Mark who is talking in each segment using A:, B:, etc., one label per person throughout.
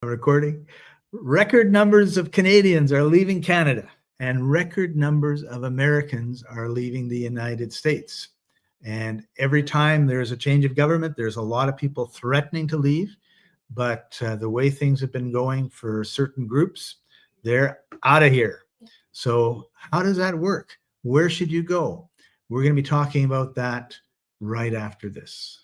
A: recording. Record numbers of Canadians are leaving Canada, and record numbers of Americans are leaving the United States. And every time there's a change of government, there's a lot of people threatening to leave. But the way things have been going for certain groups, they're out of here. So how does that work? Where should you go? We're going to be talking about that right after this.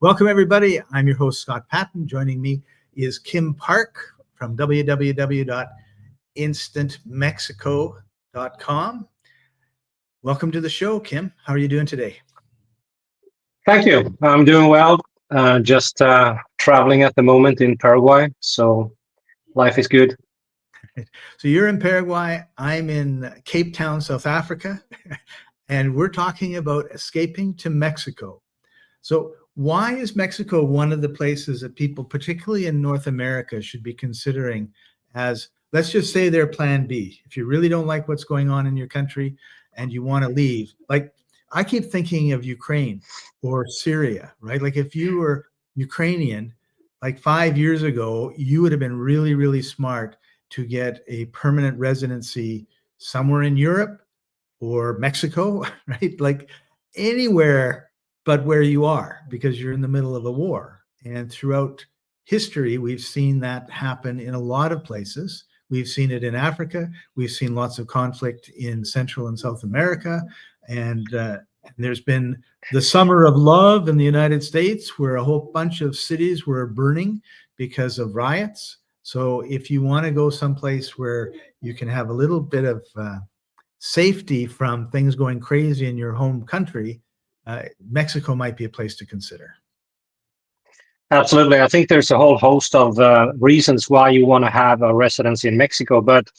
A: Welcome, everybody. I'm your host, Scott Paton. Joining me is Kim Park from www.instantmexico.com. Welcome to the show, Kim. How are you doing today?
B: Thank you. I'm doing well. Just traveling at the moment in Paraguay, so life is good.
A: So you're in Paraguay. I'm in Cape Town, South Africa, and we're talking about escaping to Mexico. So why is Mexico one of the places that people, particularly in North America, should be considering as, let's just say, their plan B? If you really don't like what's going on in your country and you want to leave, like I keep thinking of Ukraine or Syria, right? Like if you were Ukrainian, like 5 years ago, you would have been really, really smart to get a permanent residency somewhere in Europe or Mexico, right? Like anywhere but where you are, because you're in the middle of a war. And throughout history, we've seen that happen in a lot of places. We've seen it in Africa. We've seen lots of conflict in Central and South America. And there's been the Summer of Love in the United States, where a whole bunch of cities were burning because of riots. So if you want to go someplace where you can have a little bit of safety from things going crazy in your home country, Mexico might be a place to consider.
B: Absolutely. I think there's a whole host of reasons why you want to have a residency in Mexico. But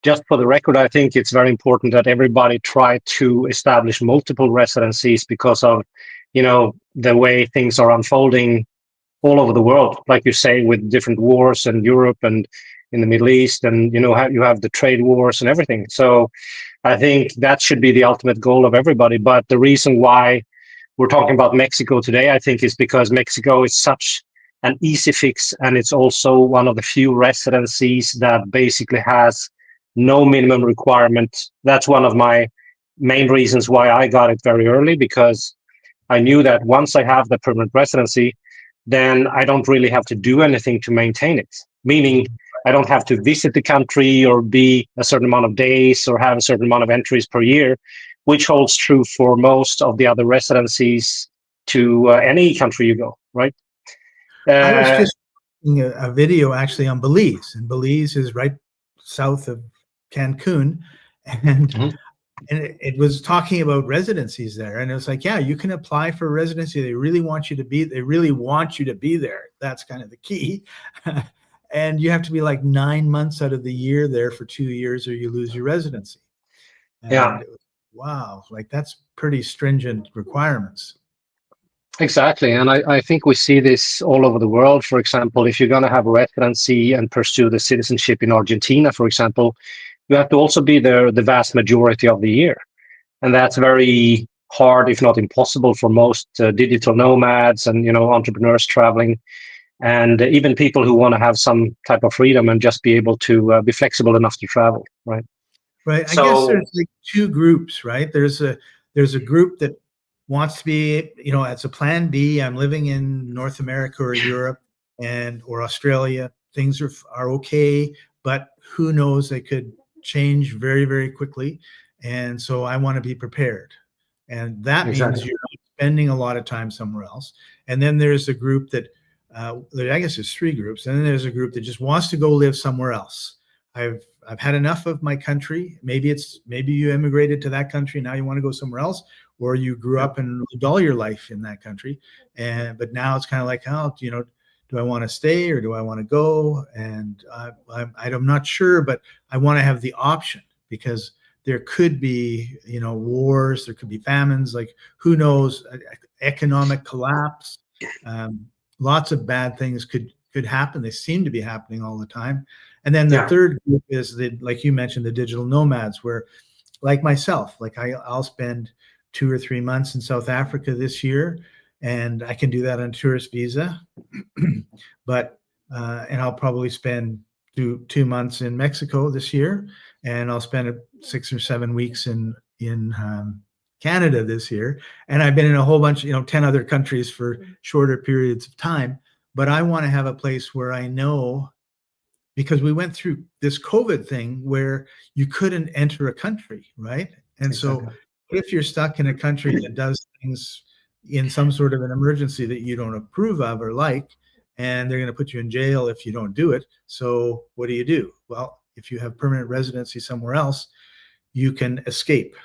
B: just for the record, I think it's very important that everybody try to establish multiple residencies because of, the way things are unfolding all over the world, like you say, with different wars in Europe and in the Middle East, and you have the trade wars and everything. So I think that should be the ultimate goal of everybody. But the reason why we're talking about Mexico today, I think, is because Mexico is such an easy fix, and it's also one of the few residencies that basically has no minimum requirement. That's one of my main reasons why I got it very early, because I knew that once I have the permanent residency, then I don't really have to do anything to maintain it. Meaning, I don't have to visit the country or be a certain amount of days or have a certain amount of entries per year, which holds true for most of the other residencies to any country you go, right?
A: I was just watching a video actually on Belize, and Belize is right south of Cancun, and it was talking about residencies there, and it was like, yeah, you can apply for a residency. They really want you to be there. That's kind of the key. And you have to be like 9 months out of the year there for 2 years, or you lose your residency. And
B: yeah.
A: Wow, like that's pretty stringent requirements.
B: Exactly. And I think we see this all over the world. For example, if you're going to have a residency and pursue the citizenship in Argentina, for example, you have to also be there the vast majority of the year. And that's very hard, if not impossible, for most digital nomads and, entrepreneurs traveling, and even people who want to have some type of freedom and just be able to be flexible enough to travel, right?
A: Right. So, I guess there's like two groups, right? There's a group that wants to be, as a plan B. I'm living in North America or Europe or Australia. Things are okay, but who knows? They could change very, very quickly. And so I want to be prepared. And that means you're spending a lot of time somewhere else. And then there's a group that, I guess there's three groups. And then there's a group that just wants to go live somewhere else. I've had enough of my country. Maybe you immigrated to that country, now you want to go somewhere else, or you grew up and lived all your life in that country, but now it's kind of like, do I want to stay or do I want to go? And I'm not sure, but I want to have the option, because there could be wars, there could be famines, like who knows, economic collapse, lots of bad things could could happen. They seem to be happening all the time. And then the
B: Yeah.
A: third group is like you mentioned, the digital nomads, where like myself, like I'll spend 2 or 3 months in South Africa this year, and I can do that on tourist visa. But and I'll probably spend 2 months in Mexico this year, and I'll spend 6 or 7 weeks in Canada this year. And I've been in a whole bunch, 10 other countries for shorter periods of time. But I want to have a place where I know, because we went through this COVID thing where you couldn't enter a country, right? And so
B: Exactly.
A: if you're stuck in a country that does things in some sort of an emergency that you don't approve of or like, and they're going to put you in jail if you don't do it. So what do? Well, if you have permanent residency somewhere else, you can escape.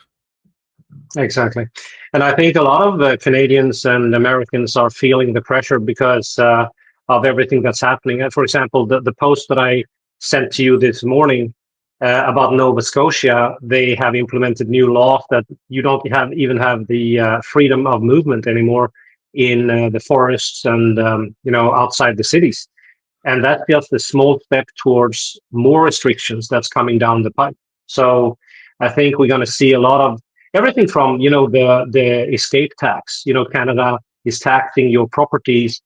B: Exactly. And I think a lot of Canadians and Americans are feeling the pressure because of everything that's happening. And for example, the post that I sent to you this morning about Nova Scotia, they have implemented new laws that you don't even have the freedom of movement anymore in the forests and outside the cities. And that's just a small step towards more restrictions that's coming down the pipe. So I think we're going to see a lot of everything from, the escape tax. Canada is taxing your properties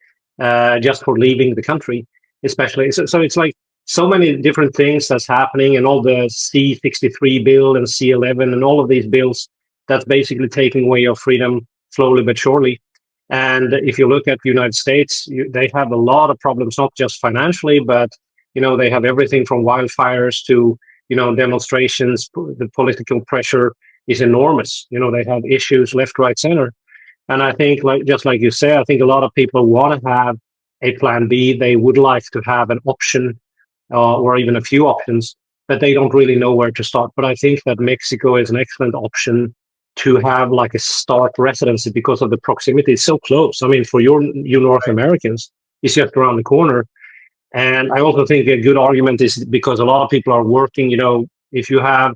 B: just for leaving the country, especially. So it's like so many different things that's happening, and all the C-63 bill and C-11 and all of these bills that's basically taking away your freedom slowly but surely. And if you look at the United States, they have a lot of problems, not just financially, but they have everything from wildfires to demonstrations. The political pressure is enormous. They have issues left, right, center. And I think, just like you say, I think a lot of people want to have a plan B. They would like to have an option or even a few options, but they don't really know where to start. But I think that Mexico is an excellent option to have like a start residency because of the proximity. It's so close. I mean, for you North Americans, it's just around the corner. And I also think a good argument is because a lot of people are working, if you have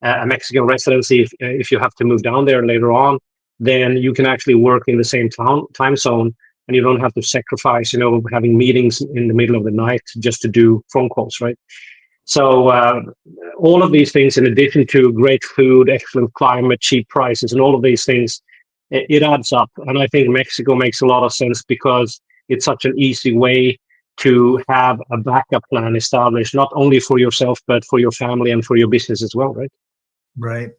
B: a Mexican residency, if you have to move down there later on, then you can actually work in the same time zone, and you don't have to sacrifice, having meetings in the middle of the night just to do phone calls, right? So all of these things, in addition to great food, excellent climate, cheap prices, and all of these things, it adds up. And I think Mexico makes a lot of sense because it's such an easy way to have a backup plan established, not only for yourself, but for your family and for your business as well, right?
A: Right.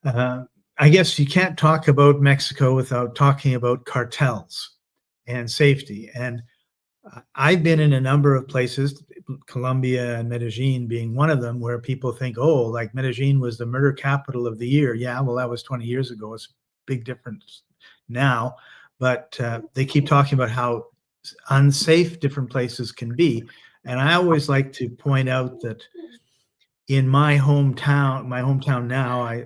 A: I guess you can't talk about Mexico without talking about cartels and safety. And I've been in a number of places, Colombia and Medellin being one of them, where people think, oh, like Medellin was the murder capital of the year. Yeah, well, that was 20 years ago. It's a big difference now. But they keep talking about how unsafe different places can be. And I always like to point out that in my hometown now, I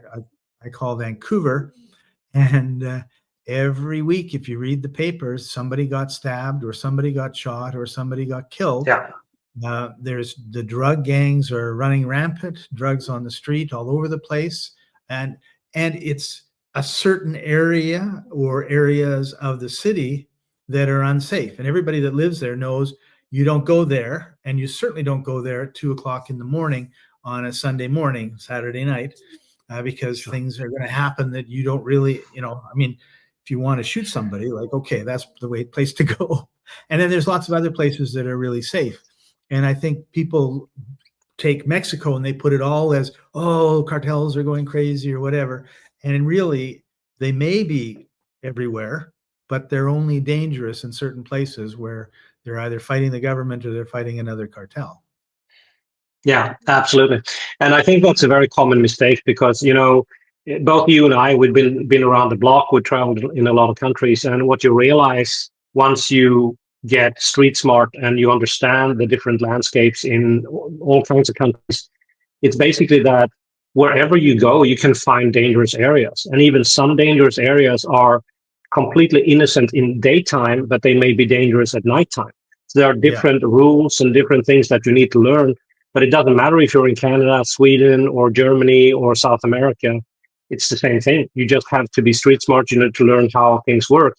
A: call Vancouver, and every week, if you read the papers, somebody got stabbed or somebody got shot or somebody got killed.
B: Yeah.
A: There's the drug gangs are running rampant, drugs on the street all over the place, and it's a certain area or areas of the city that are unsafe, and everybody that lives there knows you don't go there, and you certainly don't go there at 2 o'clock in the morning on a Sunday morning, Saturday night, because things are going to happen that you don't really, I mean, if you want to shoot somebody, like, okay, that's the place to go. And then there's lots of other places that are really safe. And I think people take Mexico and they put it all as, oh, cartels are going crazy or whatever. And really, they may be everywhere, but they're only dangerous in certain places where they're either fighting the government or they're fighting another cartel.
B: Yeah, absolutely. And I think that's a very common mistake because, both you and I, we've been around the block, we traveled in a lot of countries, and what you realize once you get street smart and you understand the different landscapes in all kinds of countries, it's basically that wherever you go, you can find dangerous areas. And even some dangerous areas are completely innocent in daytime, but they may be dangerous at nighttime. So there are different rules and different things that you need to learn. But it doesn't matter if you're in Canada, Sweden, or Germany, or South America. It's the same thing. You just have to be street smart, to learn how things work.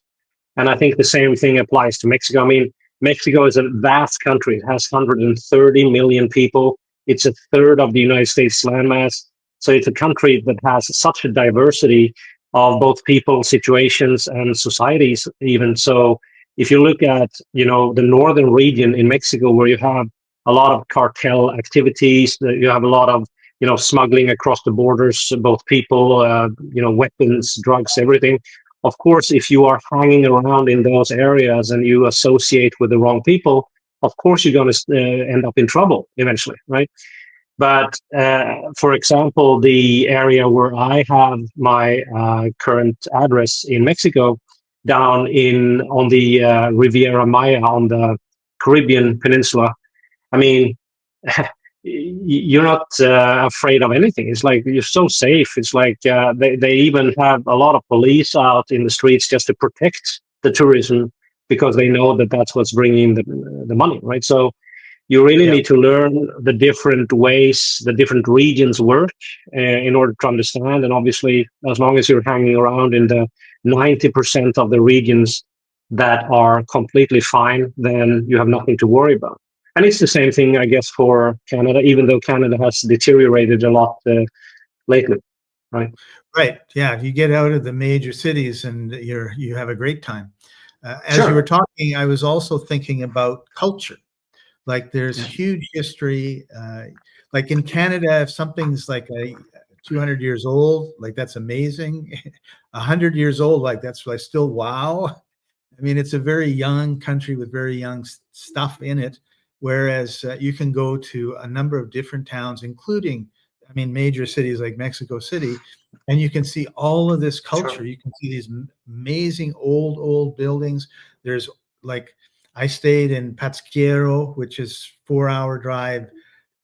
B: And I think the same thing applies to Mexico. I mean, Mexico is a vast country. It has 130 million people. It's a third of the United States landmass. So it's a country that has such a diversity of both people, situations, and societies even. So if you look at, the northern region in Mexico, where you have a lot of cartel activities, you have a lot of, smuggling across the borders, both people, weapons, drugs, everything. Of course, if you are hanging around in those areas and you associate with the wrong people, of course you're going to end up in trouble eventually, right? But for example, the area where I have my current address in Mexico, down on the Riviera Maya on the Caribbean Peninsula, I mean, you're not afraid of anything. It's like you're so safe. It's like they even have a lot of police out in the streets just to protect the tourism, because they know that that's what's bringing the money, right? So you really
A: Yeah.
B: need to learn the different ways the different regions work in order to understand. And obviously, as long as you're hanging around in the 90% of the regions that are completely fine, then you have nothing to worry about. And it's the same thing, I guess, for Canada, even though Canada has deteriorated a lot lately, right?
A: Right. Yeah. If you get out of the major cities and you have a great time. As you were
B: Sure.
A: talking, I was also thinking about culture. Like there's
B: Yeah.
A: huge history. Like in Canada, if something's like 200 years old, like that's amazing. 100 years old, like that's like still wow. I mean, it's a very young country with very young stuff in it. Whereas you can go to a number of different towns, including, I mean, major cities like Mexico City, and you can see all of this culture.
B: Sure.
A: You can see these amazing old buildings. There's like, I stayed in Patzquiero, which is 4-hour drive
B: Yeah.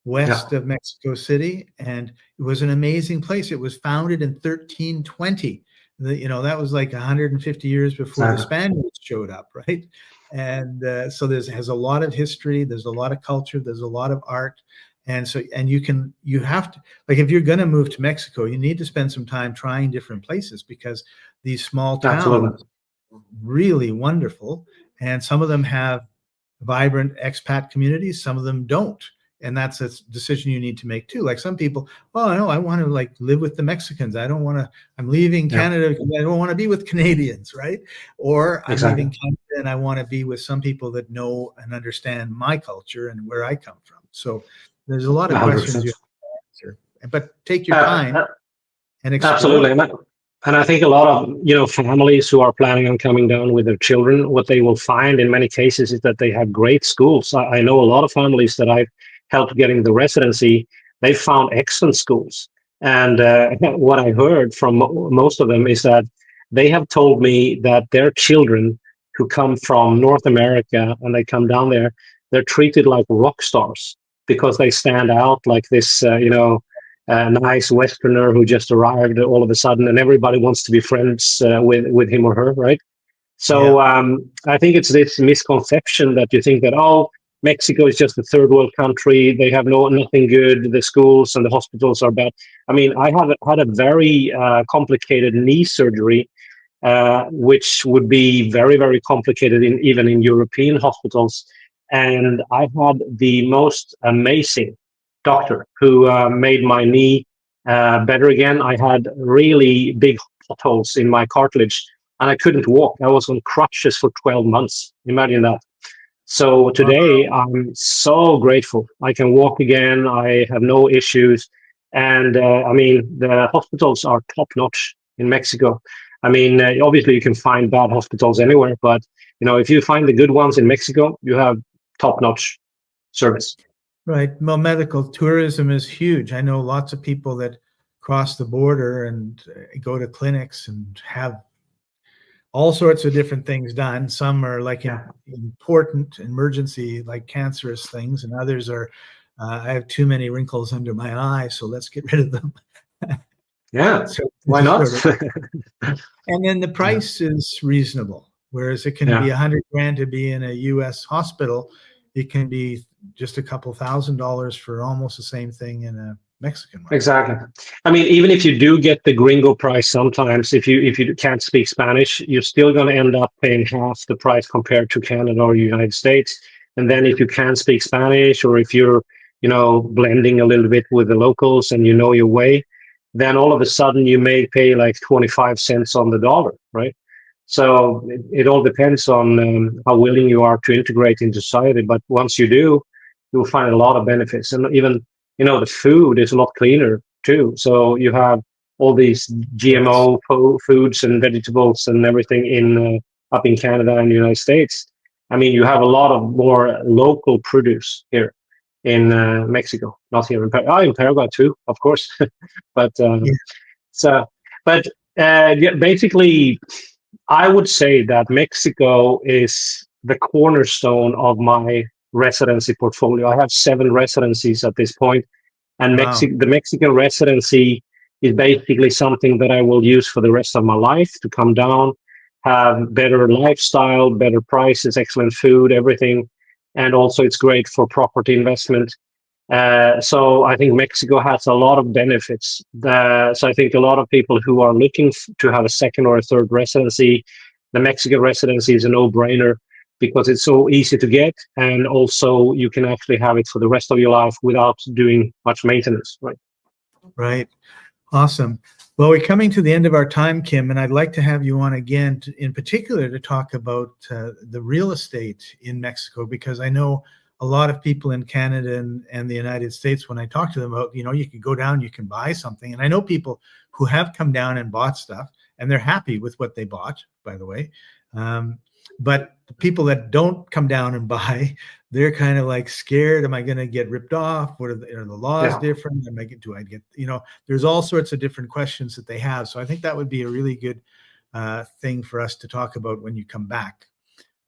A: west of Mexico City, and it was an amazing place. It was founded in 1320. That was like 150 years before the Spaniards showed up, right? And so has a lot of history. There's a lot of culture. There's a lot of art, and you have to, like, if you're going to move to Mexico, you need to spend some time trying different places, because these small
B: Absolutely.
A: towns are really wonderful, and some of them have vibrant expat communities, some of them don't. And that's a decision you need to make too. Like some people, oh no, I want to like live with the Mexicans. I'm leaving
B: Yeah.
A: Canada because I don't want to be with Canadians, right? Or I'm
B: Exactly.
A: leaving Canada and I want to be with some people that know and understand my culture and where I come from. So there's a lot of questions
B: 100%.
A: you have to answer, but take your
B: Uh,
A: time
B: uh,
A: and
B: Absolutely.
A: explore.
B: And I think a lot of, families who are planning on coming down with their children, what they will find in many cases is that they have great schools. I know a lot of families that I've helped getting the residency, they found excellent schools. And what I heard from most of them is that they have told me that their children who come from North America and they come down there, they're treated like rock stars because they stand out like this, a nice Westerner who just arrived all of a sudden, and everybody wants to be friends with him or her, right?
A: Yeah.
B: So I think it's this misconception that you think that, oh, Mexico is just a third world country. They have nothing good. The schools and the hospitals are bad. I mean, I have had a very complicated knee surgery, which would be very, very complicated even in European hospitals. And I had the most amazing doctor who made my knee better again. I had really big potholes in my cartilage and I couldn't walk. I was on crutches for 12 months. Imagine that. So today I'm so grateful. I can walk again. I have no issues. And I mean, the hospitals are top notch in Mexico. I mean, obviously you can find bad hospitals anywhere, but if you find the good ones in Mexico, you have top notch service.
A: Right. Well, medical tourism is huge. I know lots of people that cross the border and go to clinics and have all sorts of different things done. Some are like
B: Yeah.
A: important emergency, like cancerous things, and others are, I have too many wrinkles under my eye, so let's get rid of them.
B: Yeah.
A: So
B: Why not?
A: sort of, and then the
B: Yeah.
A: price is reasonable, whereas it can be
B: Yeah.
A: 100 grand to be in a U.S. hospital. It can be just a couple $1,000s for almost the same thing in Mexican market.
B: Exactly. I mean, even if you do get the gringo price, sometimes if you can't speak Spanish, you're still going to end up paying half the price compared to Canada or United States. And then if you can speak Spanish, or if you're, blending a little bit with the locals and you know your way, then all of a sudden you may pay like 25 cents on the dollar, right? So it all depends on how willing you are to integrate into society. But once you do, you'll find a lot of benefits. And even, the food is a lot cleaner too. So you have all these GMO foods and vegetables and everything up in Canada and the United States. I mean, you have a lot of more local produce here in Mexico, not here in Paraguay. In Paraguay too, of course. But
A: Yeah.
B: so, but yeah, basically, I would say that Mexico is the cornerstone of my residency portfolio. I have 7 residencies at this point, and
A: Wow.
B: the Mexican residency is basically something that I will use for the rest of my life, to come down, have better lifestyle, better prices, excellent food, everything. And also it's great for property investment. So I think Mexico has a lot of benefits. So I think a lot of people who are looking to have a second or a third residency, the Mexican residency is a no-brainer, because it's so easy to get, and also you can actually have it for the rest of your life without doing much maintenance, right?
A: Right. Awesome. Well, we're coming to the end of our time, Kim, and I'd like to have you on again, in particular, to talk about the real estate in Mexico, because I know a lot of people in Canada and the United States, when I talk to them about, you can go down, you can buy something. And I know people who have come down and bought stuff, and they're happy with what they bought, by the way. But the people that don't come down and buy, they're kind of like scared. Am I going to get ripped off? Are the laws different? There's all sorts of different questions that they have. So I think that would be a really good thing for us to talk about when you come back.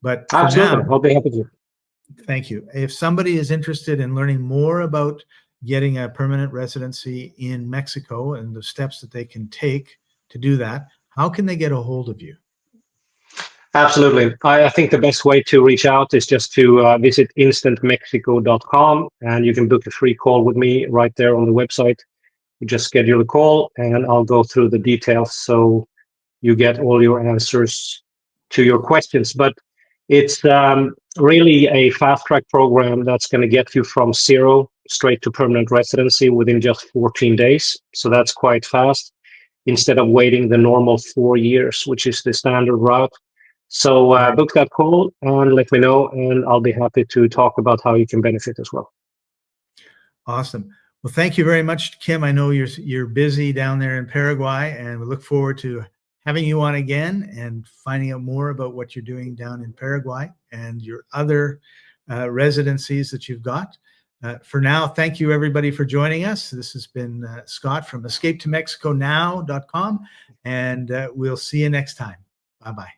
A: But for
B: Absolutely.
A: now,
B: I'll be happy to.
A: Thank you. If somebody is interested in learning more about getting a permanent residency in Mexico and the steps that they can take to do that, how can they get a hold of you?
B: Absolutely. I think the best way to reach out is just to visit instantmexico.com, and you can book a free call with me right there on the website. You just schedule a call and I'll go through the details so you get all your answers to your questions. But it's really a fast track program that's going to get you from 0 straight to permanent residency within just 14 days. So that's quite fast, instead of waiting the normal 4 years, which is the standard route. So book that call and let me know, and I'll be happy to talk about how you can benefit as well.
A: Awesome. Well, thank you very much, Kim. I know you're busy down there in Paraguay, and we look forward to having you on again and finding out more about what you're doing down in Paraguay and your other residencies that you've got. For now, thank you everybody for joining us. This has been Scott from escapetomexiconow.com, and we'll see you next time. Bye-bye.